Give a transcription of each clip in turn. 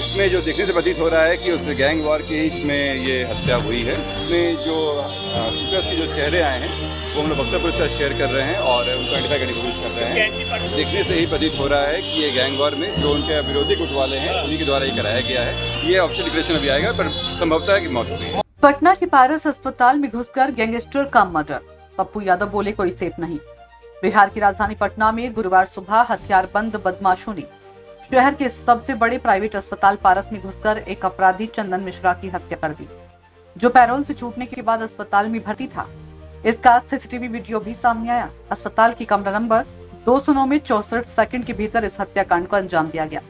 इसमें जो देखने से प्रतीत हो रहा है कि उस गैंग वॉर के बीच में ये हत्या हुई है। इसमें जो शूटर्स के जो चेहरे आए हैं वो हम लोग बक्सर पुलिस से शेयर कर रहे हैं और उनको आइडेंटिफाई करने की कोशिश कर रहे हैं। देखने से ही प्रतीत हो रहा है कि ये गैंग वॉर में जो उनके विरोधी गुट वाले हैं उन्हीं के द्वारा ये कराया गया है। ये ऑफिशियल डिक्लेरेशन अभी आएगा, पर संभवतः है कि मौत हो गई है। पटना के पारस अस्पताल में घुसकर गैंगस्टर का मर्डर, पप्पू यादव बोले कोई सेफ नहीं। बिहार की राजधानी पटना में गुरुवार सुबह हथियारबंद बदमाशों ने शहर के सबसे बड़े प्राइवेट अस्पताल पारस में घुसकर एक अपराधी चंदन मिश्रा की हत्या कर दी, जो पैरोल से छूटने के बाद अस्पताल में भर्ती था। इसका सीसीटीवी वीडियो भी सामने आया। अस्पताल की कमरा नंबर 209 में 64 सेकंड के भीतर इस हत्याकांड को अंजाम दिया गया।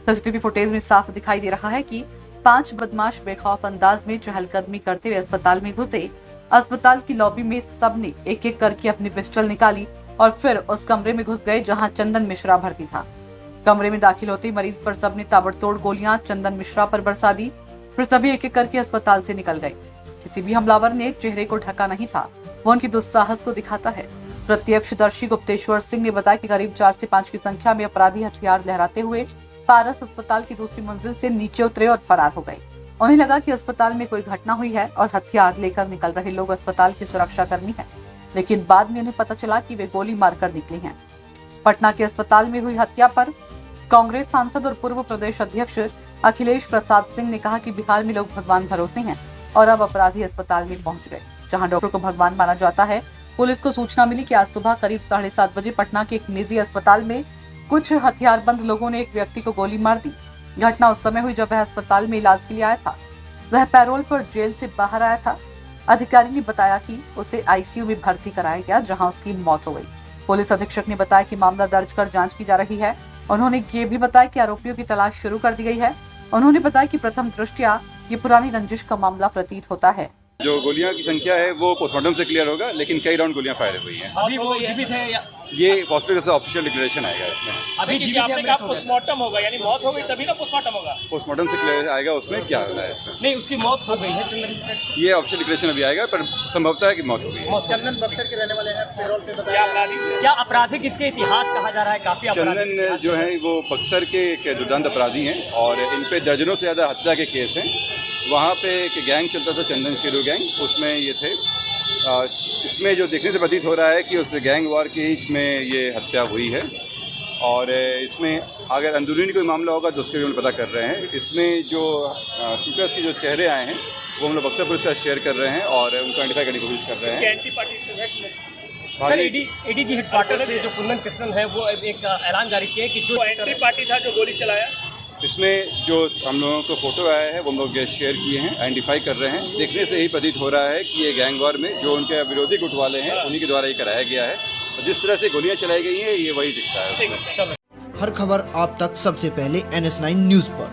सीसीटीवी फुटेज में साफ दिखाई दे रहा है कि 5 बदमाश बेखौफ अंदाज में चहलकदमी करते हुए अस्पताल में घुसे। अस्पताल की लॉबी में सबने एक एक करके अपनी पिस्टल निकाली और फिर उस कमरे में घुस गए जहां चंदन मिश्रा भर्ती था। कमरे में दाखिल होते ही मरीज पर सबने ताबड़तोड़ गोलियां चंदन मिश्रा पर बरसा दी। फिर सभी एक एक करके अस्पताल से निकल गए। किसी भी हमलावर ने चेहरे को ढका नहीं था, वो उनकी दुस्साहस को दिखाता है। प्रत्यक्षदर्शी गुप्तेश्वर सिंह ने बताया कि करीब 4 से 5 की संख्या में अपराधी हथियार लहराते हुए पारस अस्पताल की दूसरी मंजिल से नीचे उतरे और फरार हो गए। उन्हें लगा कि अस्पताल में कोई घटना हुई है और हथियार लेकर निकल रहे लोग अस्पताल के सुरक्षा कर्मी हैं, लेकिन बाद में उन्हें पता चला कि वे गोली मारकर निकले हैं। पटना के अस्पताल में हुई हत्या पर कांग्रेस सांसद और पूर्व प्रदेश अध्यक्ष अखिलेश प्रसाद सिंह ने कहा कि बिहार में लोग भगवान भरोसे हैं और अब अपराधी अस्पताल में पहुंच गए, जहां डॉक्टर को भगवान माना जाता है। पुलिस को सूचना मिली कि आज सुबह करीब 7:30 बजे पटना के एक निजी अस्पताल में कुछ हथियारबंद लोगों ने एक व्यक्ति को गोली मार दी। घटना उस समय हुई जब वह अस्पताल में इलाज के लिए आया था। वह पैरोल पर जेल से बाहर आया था। अधिकारी ने बताया कि उसे आईसीयू में भर्ती कराया गया, जहां उसकी मौत हो गई। पुलिस अधीक्षक ने बताया कि मामला दर्ज कर जांच की जा रही है। उन्होंने ये भी बताया कि आरोपियों की तलाश शुरू कर दी गई है। उन्होंने बताया कि प्रथम दृष्टया ये पुरानी रंजिश का मामला प्रतीत होता है। जो गोलियां की संख्या है वो पोस्टमार्टम से क्लियर होगा, लेकिन कई राउंड गोलियां फायर हुई हैं। अभी वो जीवित है या ये हॉस्पिटल से ऑफिशियल डिक्लेरेशन आएगा इसमें। अभी जीवित है? आपने पोस्टमार्टम होगा, यानी मौत हो गई तभी ना पोस्टमार्टम होगा। पोस्टमार्टम से क्लियर आएगा उसमें क्या हो रहा है इसमें। नहीं, उसकी मौत हो गई है चंदन मिश्रा की। ये ऑफिशियल डिक्लेरेशन अभी आएगा, पर संभवतः है कि मौत हो गई है। चंदन बक्सर के रहने वाले हैं, पैरोल पे बताया। क्या आपराधिक इसके इतिहास कहा जा रहा है? काफी चंदन जो है वो बक्सर के एक दुर्दांत अपराधी हैं और इन पे दर्जनों से ज़्यादा हत्या के केस हैं। वहाँ पे एक गैंग चलता था, चंदन शेरू गैंग, उसमें ये थे। इसमें जो देखने से प्रतीत हो रहा है कि उस गैंग वॉर के बीच में ये हत्या हुई है और इसमें अगर अंदरूनी कोई मामला होगा तो उसके भी हम पता कर रहे हैं। इसमें जो शूटर्स के जो चेहरे आए हैं वो हम लोग बक्सर पुलिस से शेयर कर रहे हैं और उनको आइडेंटिफाई करने की कोशिश कर रहे हैं। सर, एडीजी हेडक्वार्टर से जो कुंदन कृष्णन है वो एक ऐलान जारी किया कि जो एंट्री पार्टी था जो गोली चलाया, इसमें जो हम लोगों को फोटो आया है वो हम लोग शेयर किए हैं, आइडेंटिफाई कर रहे हैं। देखने से ही प्रतीत हो रहा है कि ये गैंग वॉर में जो उनके विरोधी गुट वाले हैं उन्हीं के द्वारा ये कराया गया है। और जिस तरह से गोलियां चलाई गई हैं ये वही दिखता है उसमें। हर खबर आप तक सबसे पहले NS9 न्यूज पर।